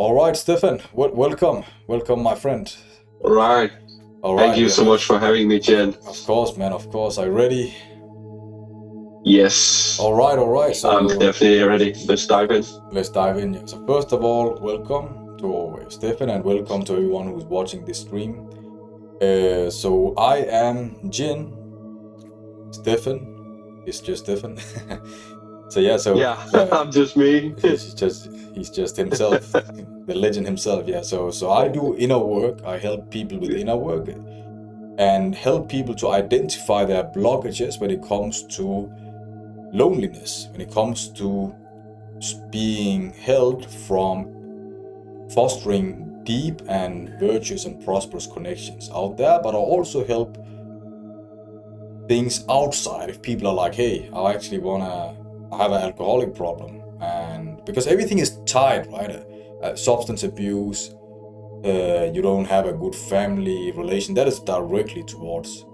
All right, Steffen, welcome, my friend. All right. All Thank right, you yeah, so much for having me, Jen. of course, man, of course. Are you ready? Yes, All right. I'm So definitely ready. Let's dive in. let's dive in. Yeah. So first of all, welcome to Steffen, and welcome to everyone who's watching this stream. So I am Jin. Steffen is just Steffen. So yeah, Yeah, yeah, I'm just me. he's just himself, the legend himself. Yeah. So I do inner work. I help people with inner work and help people to identify their blockages when it comes to loneliness, when it comes to being held from fostering deep and virtuous and prosperous connections out there, but I also help things outside. If people are like, hey, I have an alcoholic problem, and because everything is tied, right? Substance abuse, you don't have a good family relation, that is directly towards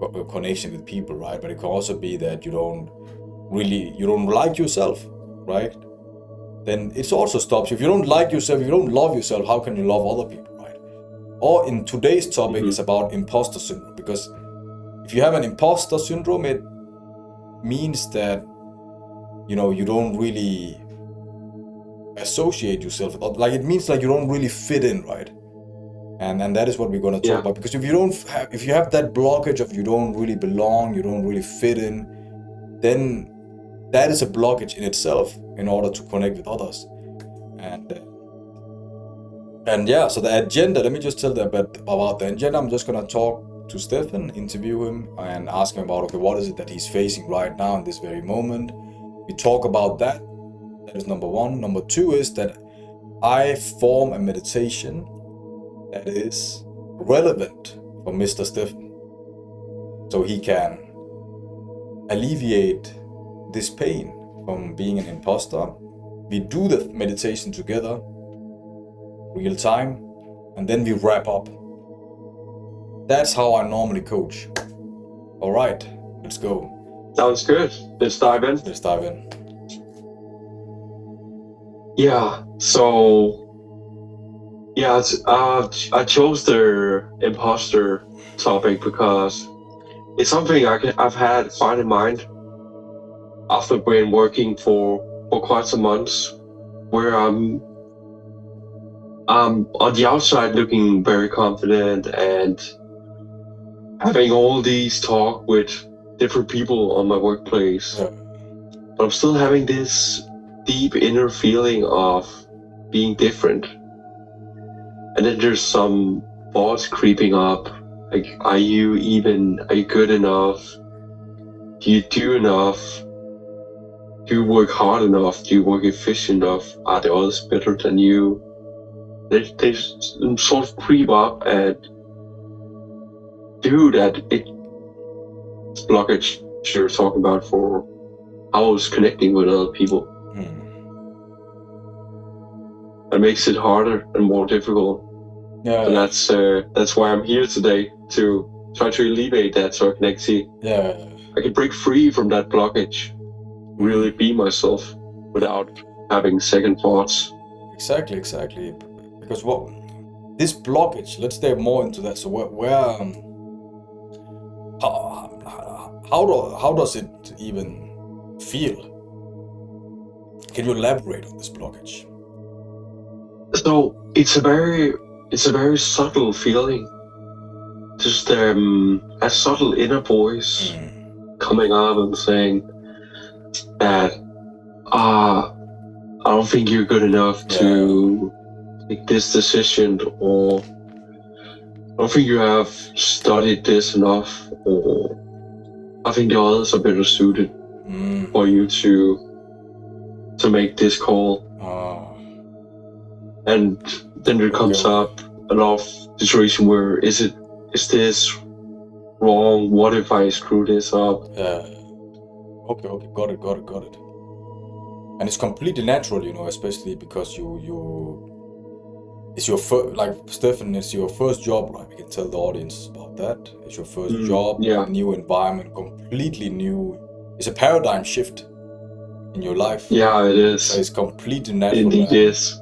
a connection with people, right? But it can also be that you don't like yourself, right? Then it also stops you. If you don't like yourself, if you don't love yourself, how can you love other people, right? Or in today's topic, Mhm. it's about imposter syndrome, because if you have an imposter syndrome, it means that you don't really associate yourself with, like, it means like you don't really fit in, right? And that is what we're going to talk Yeah, about, because if you have that blockage of you don't really belong, you don't really fit in, then that is a blockage in itself in order to connect with others. And yeah, so the agenda, let me just tell them about the agenda. I'm just gonna talk to Stefan, interview him, and ask him about, okay, what is it that he's facing right now in this very moment. We talk about that. That is number one. Number two is that I form a meditation that is relevant for Mr. Stefan, so he can alleviate this pain from being an imposter. We do the meditation together, real time, and then we wrap up. That's how I normally coach. All right, let's go. sounds good. Let's dive in. Let's dive in. Yeah, so I chose the imposter topic because it's something I've had fine in mind after been working for quite some months, where I'm on the outside looking very confident and having all these talk with different people on my workplace, Yeah. but I'm still having this deep inner feeling of being different. And then there's some thoughts creeping up, like, are you good enough? Do you do enough? Do you work hard enough? Do you work efficient enough? Are the others better than you? They sort of creep up and do that. Blockage you're talking about for how I was connecting with other people. That makes it harder and more difficult. Yeah. And that's why I'm here today, to try to alleviate that, so I can actually I can break free from that blockage, really be myself without having second thoughts. Exactly. Because this blockage, let's dive more into that. So how does it even feel? Can you elaborate on this blockage? So it's a very subtle feeling. Just a subtle inner voice coming up and saying that I don't think you're good enough to make this decision, or I don't think you have studied this enough, or I think the others are better suited for you to make this call. And then there comes up a lot of situation where is this wrong? What if I screw this up? Okay, got it. And it's completely natural, especially because it's your first, like, Stefan, it's your first job, right? We can tell the audience about that. It's your first job, new environment, completely new. It's a paradigm shift in your life. Yeah, it is. So it's completely natural. Indeed, is.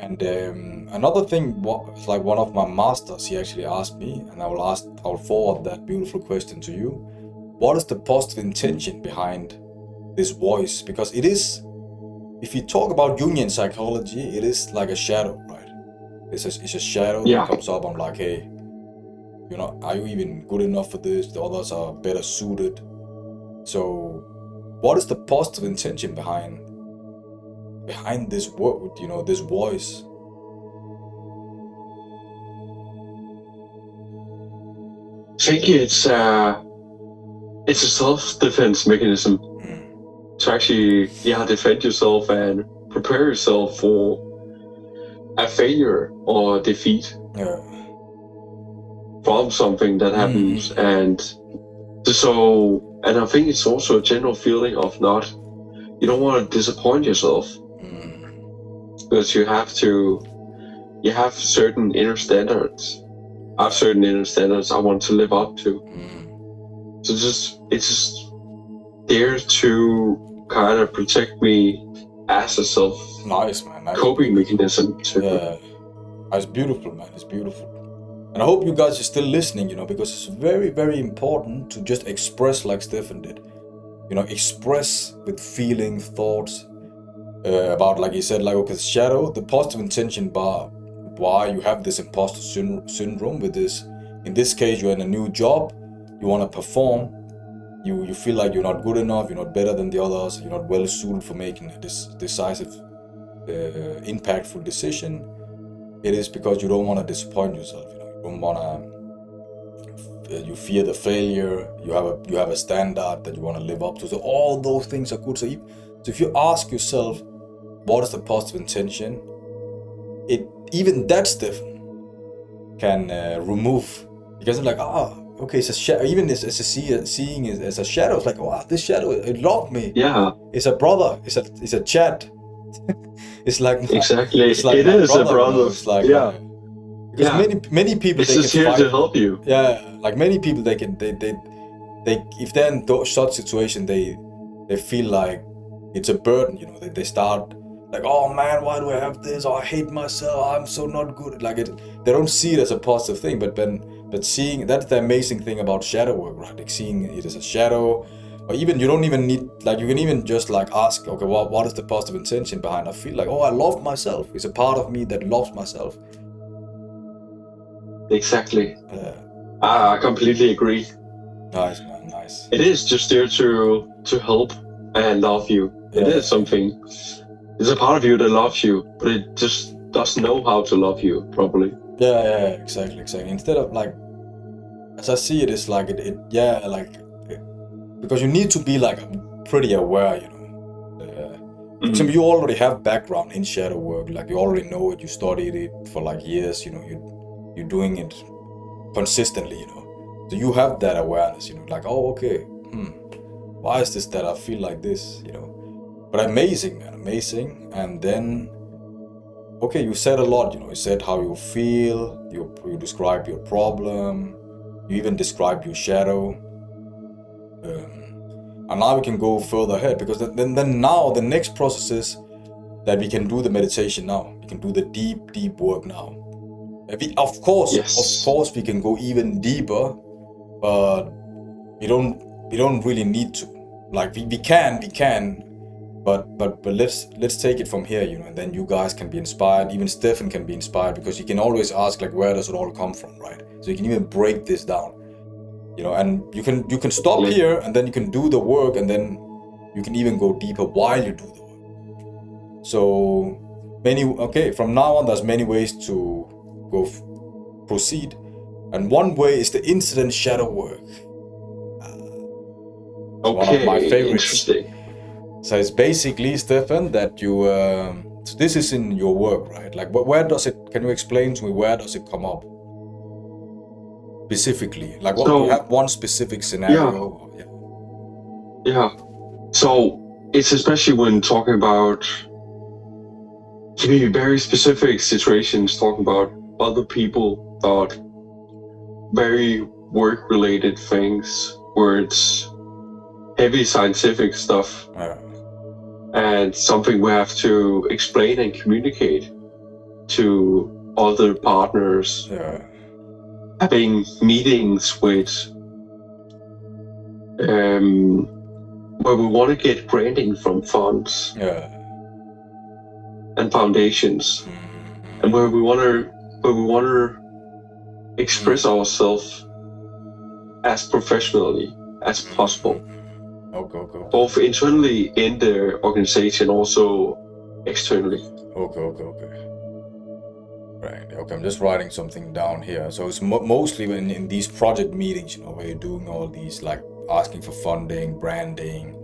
And another thing, it's like one of my masters, he actually asked me, and I will forward that beautiful question to you. What is the positive intention behind this voice? Because it is, if you talk about Jungian psychology, it is like a shadow, right? It's a shadow that comes up. I'm like, hey, are you even good enough for this? The others are better suited. So, what is the positive intention behind this word? This voice. I think it's a self-defense mechanism to actually defend yourself and prepare yourself for a failure or defeat from something that happens. And I think it's also a general feeling of you don't want to disappoint yourself, because you have certain inner standards. I have certain inner standards I want to live up to. So it's just there to kind of protect me as a coping mechanism. Yeah, it's beautiful, man. It's beautiful. And I hope you guys are still listening, because it's very, very important to just express like Steffen did. Express with feeling, thoughts, about, like he said, like, okay, shadow, the positive intention why you have this imposter syndrome with this. In this case, you're in a new job, you want to perform, you feel like you're not good enough, you're not better than the others, you're not well suited for making this decisive, impactful decision. It is because you don't want to disappoint yourself. You don't want to. You fear the failure. You have a standard that you want to live up to. So all those things are good. So if you ask yourself, what is the positive intention? Even that stuff can remove, because it's like, okay, it's a shadow. Even as seeing it as a shadow, it's like, wow, this shadow, it loved me. Yeah, it's a brother. It's a chat. It's like exactly. It's like it is a brother. It's like because many people, it's they just can here fight. to help you. Yeah, like many people, they if they're in such situation, they feel like it's a burden. They start like, oh man, why do I have this? Oh, I hate myself. I'm so not good. Like they don't see it as a positive thing. But seeing, that's the amazing thing about shadow work, right? Like seeing it as a shadow. Or even, you don't even need, like, you can even just like ask, okay, what is the positive intention behind? I feel like, I love myself. It's a part of me that loves myself. Exactly. I completely agree. Nice, man, nice. It is just there to help and love you. It is something. It's a part of you that loves you, but it just doesn't know how to love you properly. Yeah, exactly. Instead of, like, as I see it, it's like because you need to be like pretty aware, For example, you already have background in shadow work, like you already know it, you studied it for like years, you're doing it consistently, So you have that awareness, like, oh, okay, why is this that I feel like this, But amazing, man, amazing. And then, okay, you said a lot, you said how you feel, you describe your problem, you even describe your shadow. And now we can go further ahead, because then now the next process is that we can do the meditation now. We can do the deep work now. Of course, we can go even deeper, but we don't really need to. Like we can, but let's take it from here, and then you guys can be inspired. Even Steffen can be inspired, because you can always ask, like, where does it all come from, right? So you can even break this down. And you can stop here, and then you can do the work, and then you can even go deeper while you do the work. So from now on, there's many ways to proceed, and one way is the incident shadow work. One of my favorites. Interesting. So it's basically, Steffen, that you so this is in your work, right? Like, where does it? Can you explain to me, where does it come up? Specifically, like, what you have one specific scenario? Yeah. So it's especially when talking about, to be very specific situations, talking about other people, about very work-related things where it's heavy scientific stuff, and something we have to explain and communicate. to other partners, having meetings with where we want to get granting from funds and foundations, and where we want to express ourselves as professionally as possible. Okay. Both internally in the organization, also externally. Okay. Right. Okay, I'm just writing something down here. So it's mostly in these project meetings, where you're doing all these, like asking for funding, branding,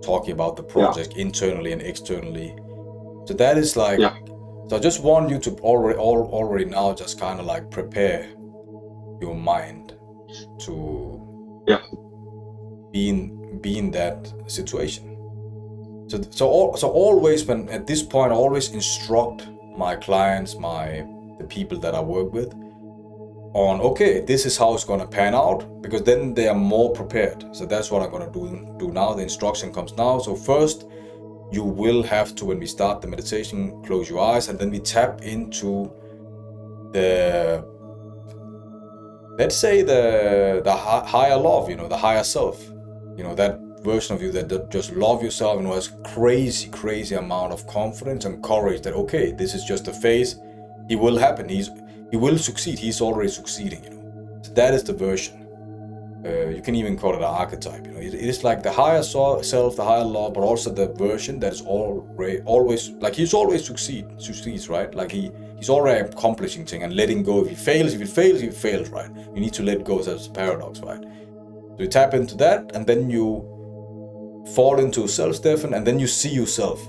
talking about the project internally and externally. So that is like, so I just want you to already now just kind of like prepare your mind to be in that situation. So always, when at this point, I always instruct my clients, the people that I work with, on, okay, this is how it's gonna pan out, because then they are more prepared. So that's what I'm gonna do now. The instruction comes now. So first, you will have to, when we start the meditation, close your eyes, and then we tap into the, let's say, the higher love, the higher self, that version of you that just love yourself and has crazy amount of confidence and courage that, okay, this is just a phase, it will happen, he will succeed, he's already succeeding. So that is the version. You can even call it an archetype. It is like the higher self, the higher love, but also the version that is always like he's always succeeds, right? Like he's already accomplishing things and letting go. If he fails, he fails, right? You need to let go. That's a paradox, right? So you tap into that, and then you fall into self, Steffen, and then you see yourself.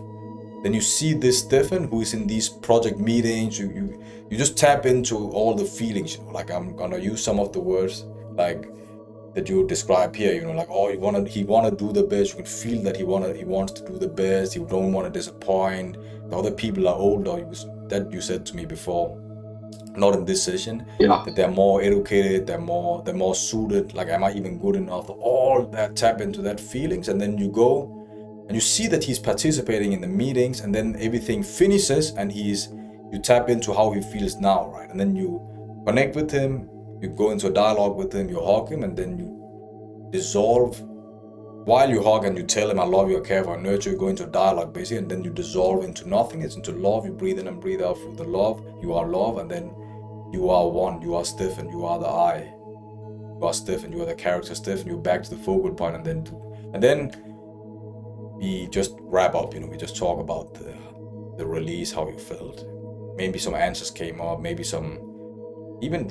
Then you see this Steffen who is in these project meetings. You just tap into all the feelings. Like I'm gonna use some of the words like that you describe here, like, oh, he wanna do the best. You can feel that he wants to do the best. He don't want to disappoint. The other people are older. That you said to me before, not in this session, that they're more educated, they're more suited. Like, am I even good enough? All that, tap into that feelings, and then you go and you see that he's participating in the meetings, and then everything finishes, and you tap into how he feels now, right? And then you connect with him. You go into a dialogue with him, you hug him, and then you dissolve. While you hug and you tell him, I love you, I care for, I nurture, you go into a dialogue basically, and then you dissolve into nothingness, into love. You breathe in and breathe out through the love. You are love, and then you are one. You are Steffen, you are the I. You are Steffen, you are the character Steffen. You're back to the focal point, and then we just wrap up, we just talk about the release, how you felt. Maybe some answers came up, maybe some, even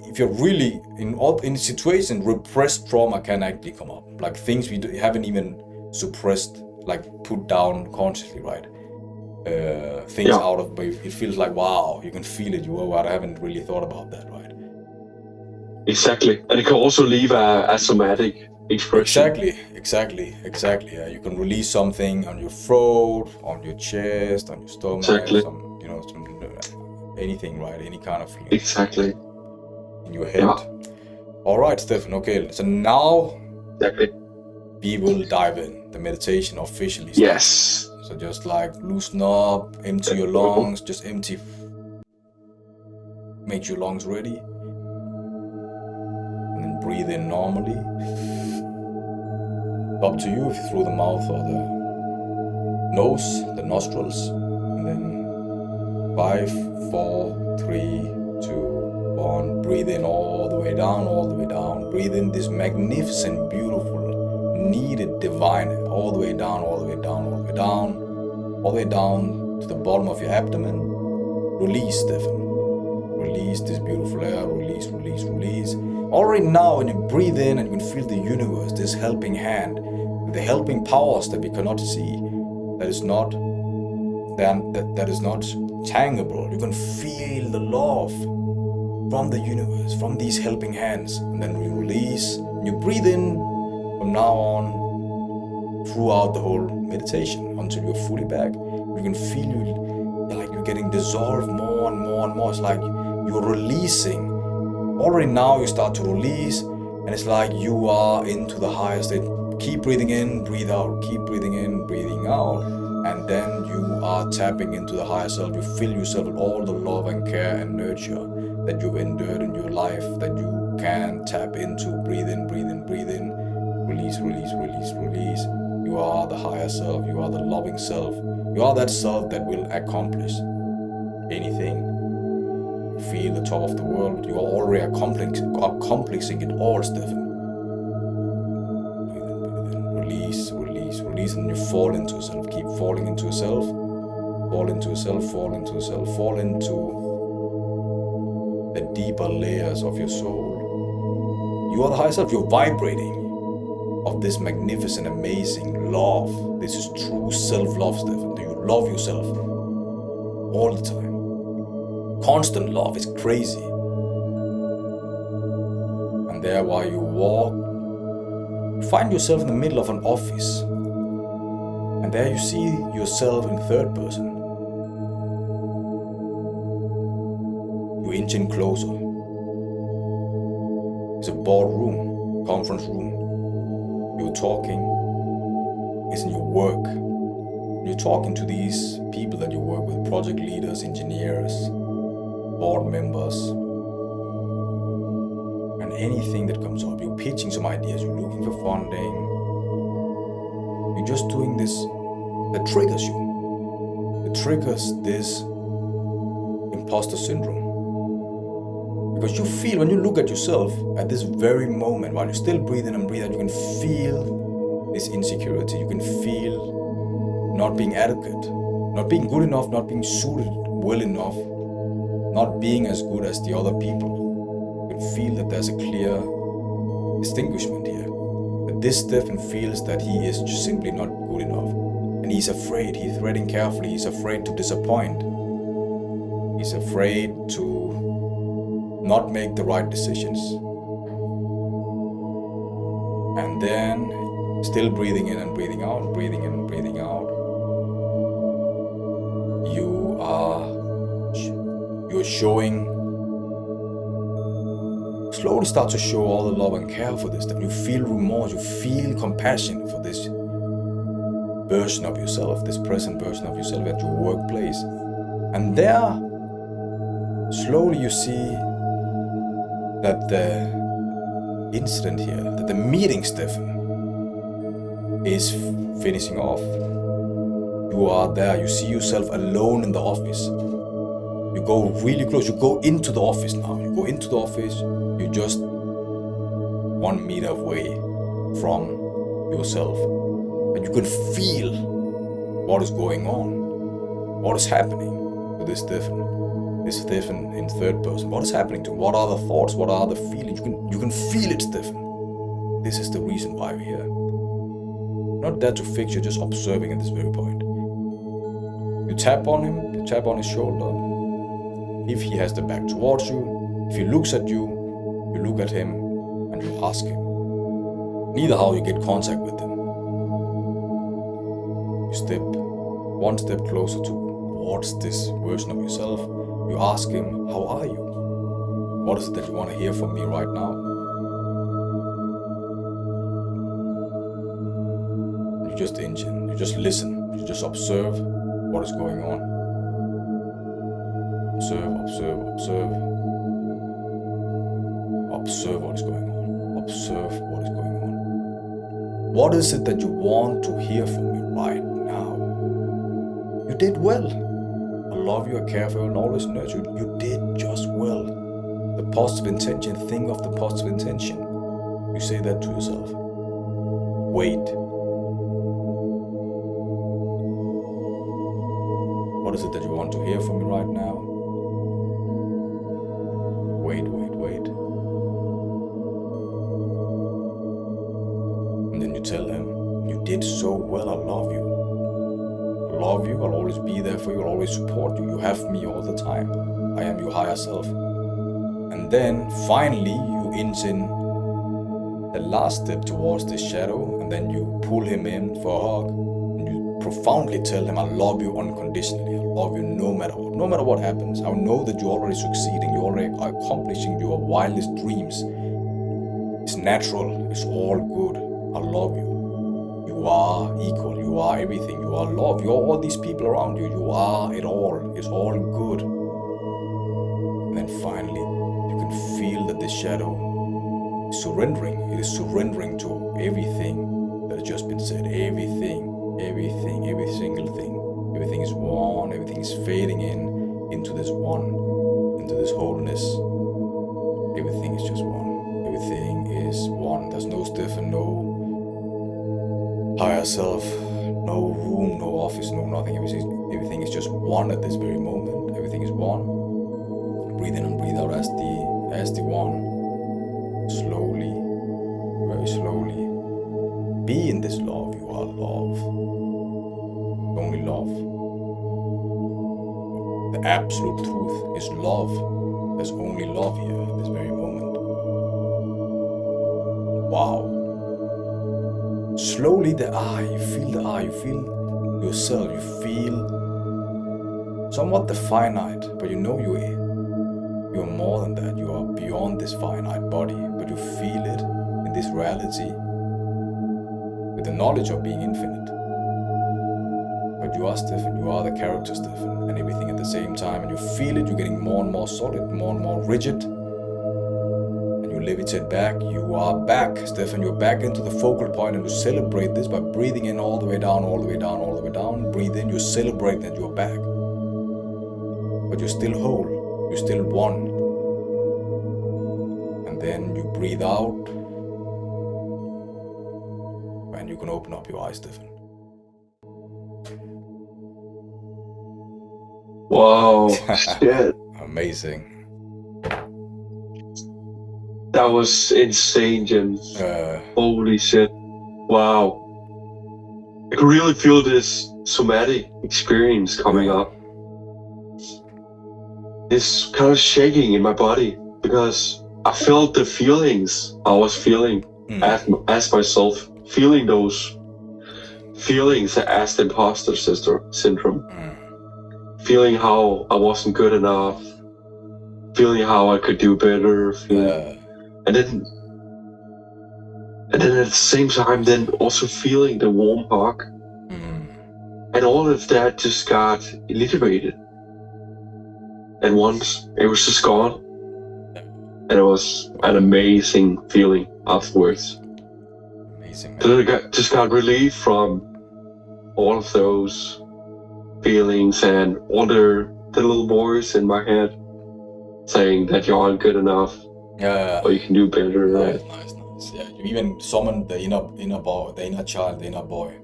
if you're really in situation, repressed trauma can actually come up, like things we haven't even suppressed, like put down consciously, right? Things out of, but it feels like, wow, you can feel it. I haven't really thought about that, right? Exactly, and it can also leave a somatic expression. Exactly. Yeah, you can release something on your throat, on your chest, on your stomach, anything, right? Any kind of feeling. Exactly. In your head. All right, Steffen. Okay, so now we will dive in the meditation officially. Yes. So just like loosen up, empty your lungs, just empty. Make your lungs ready. And then breathe in normally. Up to you if you through the mouth or the nose, the nostrils. And then 5, 4, 3, 2, 1. Breathe in all the way down, all the way down. Breathe in this magnificent, beautiful, needed, divine, all the way down, all the way down, all the way down, all the way down to the bottom of your abdomen. Release, Steffen. Release this beautiful air. Release. Already now, when you breathe in and you can feel the universe, this helping hand, the helping powers that we cannot see, that is not tangible. You can feel the love from the universe, from these helping hands, and then we release. You breathe in from now on throughout the whole meditation until you're fully back. You can feel like you're getting dissolved more and more and more. It's like you're releasing. Already now you start to release, and it's like you are into the higher state. Keep breathing in, breathe out. Keep breathing in, breathing out, and then you are tapping into the higher self. You fill yourself with all the love and care and nurture that you've endured in your life, that you can tap into. Breathe in, breathe in, breathe in. Release, release, release, release. You are the higher self. You are the loving self. You are that self that will accomplish anything. You feel the top of the world. You are already accomplishing it all, Steffen. Breathe in, breathe in. Release, release, release, and you fall into yourself. Keep falling into yourself. Fall into yourself, fall into yourself, fall into the deeper layers of your soul. You are the higher self. You're vibrating of this magnificent, amazing love. This is true self-love, Steffen. You love yourself all the time. Constant love is crazy. And there, while you walk, you find yourself in the middle of an office. And there you see yourself in third person. You inch in closer. It's a boardroom, conference room. You're talking, it's in your work. You're talking to these people that you work with, project leaders, engineers, board members, and anything that comes up. You're pitching some ideas, you're looking for funding. You're just doing this that triggers you. It triggers this imposter syndrome. Because you feel, when you look at yourself at this very moment, while you're still breathing and breathing, you can feel this insecurity. You can feel not being adequate, not being good enough, not being suited well enough, not being as good as the other people. You can feel that there's a clear distinguishment here. That this Steffen feels that he is just simply not good enough. And he's afraid, he's treading carefully, he's afraid to disappoint. He's afraid to not make the right decisions. And then, still breathing in and breathing out, breathing in and breathing out, you're showing, slowly start to show all the love and care for this. That you feel remorse, you feel compassion for this version of yourself, this present version of yourself at your workplace. And there, slowly you see that the incident here, that the meeting, Steffen, is finishing off. You are there, you see yourself alone in the office. You go really close, you go into the office now. You go into the office, you're just 1 meter away from yourself. And you can feel what is going on, what is happening to this Steffen. This Steffen in third person. What is happening to him? What are the thoughts? What are the feelings? You can feel it, Steffen. This is the reason why we're here. Not there to fix, you're just observing at this very point. You tap on him, you tap on his shoulder. If he has the back towards you, if he looks at you, you look at him and you ask him. Neither how you get contact with him. You step one step closer towards this version of yourself. You ask him, how are you? What is it that you want to hear from me right now? You just inch in, you just listen, you just observe what is going on. Observe, observe, observe. Observe what is going on. Observe what is going on. What is it that you want to hear from me right now? You did well. I love you, I care for you, and always nurture you. You did just well. The positive intention, think of the positive intention. You say that to yourself. Wait. What is it that you want to hear from me right now? Wait, wait, wait. And then you tell him, you did so well, I love you. I love you, I'll always be there for you, I'll always support you. You have me all the time. I am your higher self. And then finally you inch in the last step towards this shadow, and then you pull him in for a hug, and you profoundly tell him, I love you unconditionally. I love you no matter what. No matter what happens, I know that you're already succeeding, you're already accomplishing your wildest dreams. It's natural, it's all good. I love you. you are equal, you are everything, you are love, you are all these people around you, you are it all, it's all good. And then finally, you can feel that the shadow is surrendering. It is surrendering to everything that has just been said. Everything, every single thing. Everything is one, everything is fading into this one, into this wholeness. Everything is just one. Everything is one. There's no Steffen, no higher self, no room, no office, no nothing. Everything is just one at this very moment. Everything is one. Breathe in and breathe out as the one. Slowly, very slowly. Be in this love. You are love. Only love. The absolute truth is love. There's only love here at this very moment. Wow. Slowly you feel yourself, you feel somewhat the finite, but you know you're more than that, you are beyond this finite body, but you feel it in this reality with the knowledge of being infinite. But you are Steffen, you are the character Steffen, and everything at the same time, and you feel it, you're getting more and more solid, more and more rigid. Levitate back, you are back, Steffen, you're back into the focal point, and you celebrate this by breathing in all the way down, all the way down, all the way down. Breathe in, you celebrate that you're back. But you're still whole, you're still one. And then you breathe out, and you can open up your eyes, Steffen. Wow, shit. Amazing. That was insane, Jim. Holy shit. Wow. I could really feel this somatic experience coming up. This kind of shaking in my body because I felt the feelings I was feeling as myself, feeling those feelings as the imposter syndrome. Feeling how I wasn't good enough, feeling how I could do better, and then at the same time, then also feeling the warm hug. And all of that just got eliminated. And once it was just gone. And it was an amazing feeling afterwards. Amazing. Then I just got relief from all of those feelings and all the little voice in my head saying that you aren't good enough. Or you can do better. Nice. Yeah, you even summoned the inner boy, the inner child, the inner boy,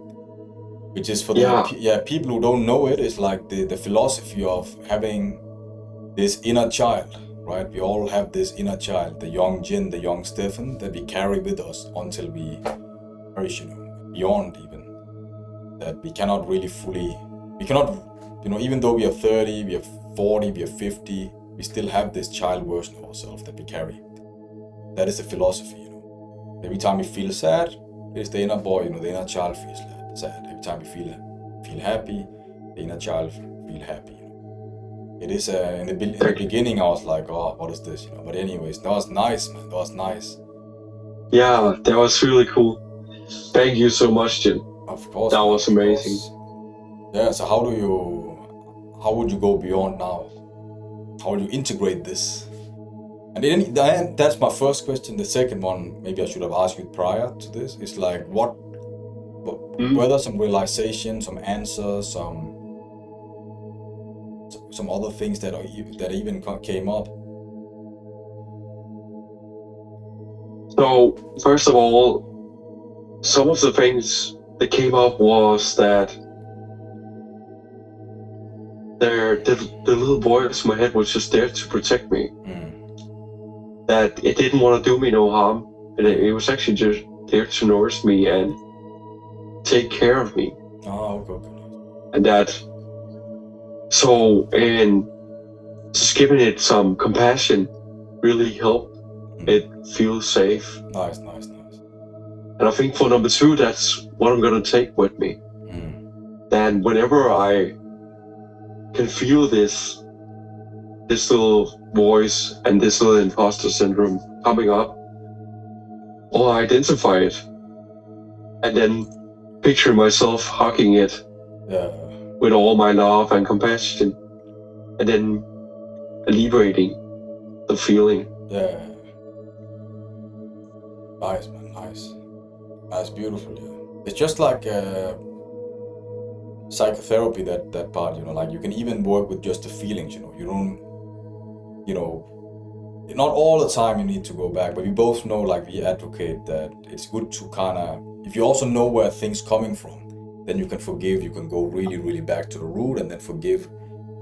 which is for the people who don't know it. It's like the philosophy of having this inner child, right? We all have this inner child, the young Jin, the young Steffen, that we carry with us until we perish, beyond even that we cannot really even though we are 30, we are 40, we are 50. We still have this child version of ourselves that we carry. That is the philosophy, Every time we feel sad, it's the inner boy, the inner child feels sad. Every time we feel happy, the inner child feel happy. It is in the beginning I was like, oh, what is this, But anyways, that was nice, man. That was nice. Yeah, that was really cool. Thank you so much, Jim. Of course. That was amazing. Yeah. So how would you go beyond now? How will you integrate this? And then that's my first question. The second one, maybe I should have asked you prior to this, is like were there some realizations, some answers, some other things that even came up? So, first of all, some of the things that came up was that the little voice in my head was just there to protect me. That it didn't want to do me no harm, and it was actually just there to nourish me and take care of me. Oh, okay. And and just giving it some compassion really helped it feel safe. Nice. And I think for number 2, that's what I'm gonna take with me. Then whenever I can feel this little voice and this little imposter syndrome coming up, I'll identify it and then picture myself hugging it with all my love and compassion, and then alleviating the feeling. Yeah. Nice, man. Nice. That's beautiful. Yeah. It's just like psychotherapy. That part, like you can even work with just the feelings. You don't. Not all the time you need to go back, but we both know, like we advocate that it's good to kind of, if you also know where things coming from, then you can forgive. You can go really, really back to the root, and then forgive,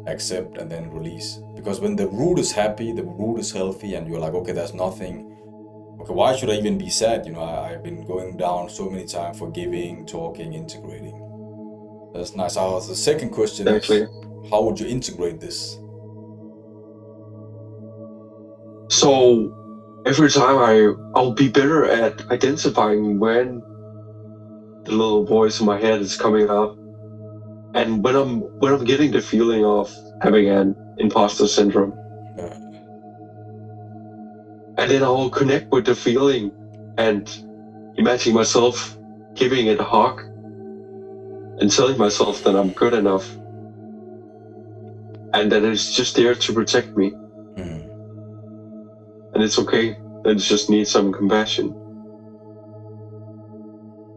accept, and then release. Because when the root is happy, the root is healthy, and you're like, okay, there's nothing. Okay, why should I even be sad? I've been going down so many times, forgiving, talking, integrating. That's nice. The second question Exactly. is, how would you integrate this? So every time I'll be better at identifying when the little voice in my head is coming up, and when I'm getting the feeling of having an imposter syndrome, and then I'll connect with the feeling and imagine myself giving it a hug and telling myself that I'm good enough and that it's just there to protect me. And it's okay. That it just needs some compassion.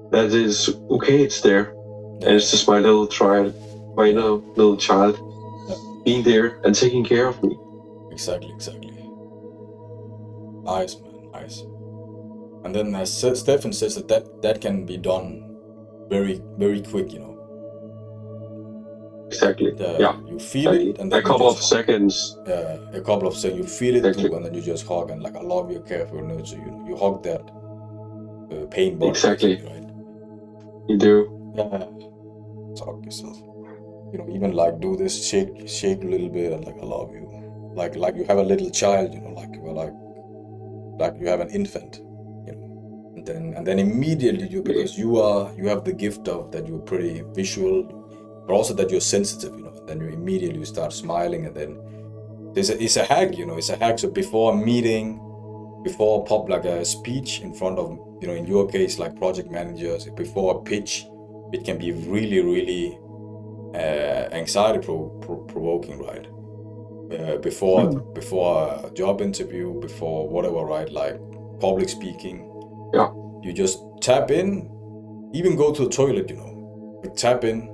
That is okay, it's there. And it's just my little child, my little child being there and taking care of me. Exactly. Nice, man, nice. And then as Steffen says that can be done very, very quick, Exactly. Yeah. You feel it, and then a couple of seconds. A couple of seconds. You feel it too, and then you just hug and like, I love you, care for you, nurture you. You hug that pain body. Exactly. Right? You do. Yeah. Hug yourself. Even like do this, shake a little bit, and like, I love you. Like you have a little child, like you have an infant, and then immediately because you have the gift of that you're pretty visual, but also that you're sensitive, then you immediately start smiling, and then it's a hack, it's a hack. So before a meeting, before like a speech in front of, in your case, like project managers, before a pitch, it can be really, really anxiety provoking, right? Before a job interview, before whatever, right? Like public speaking. Yeah. You just tap in, even go to the toilet, tap in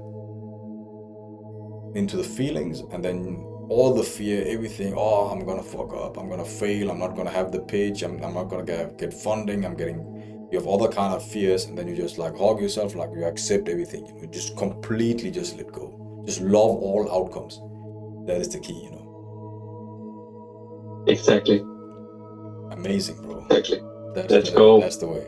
into the feelings, and then all the fear, everything. Oh, I'm gonna fuck up, I'm gonna fail, I'm not gonna have the pitch, I'm not gonna get funding, you have other kind of fears, and then you just like hug yourself, like you accept everything, you just completely just let go, just love all outcomes. That is the key, Exactly. Amazing, bro. Exactly. Let's go. That's the way.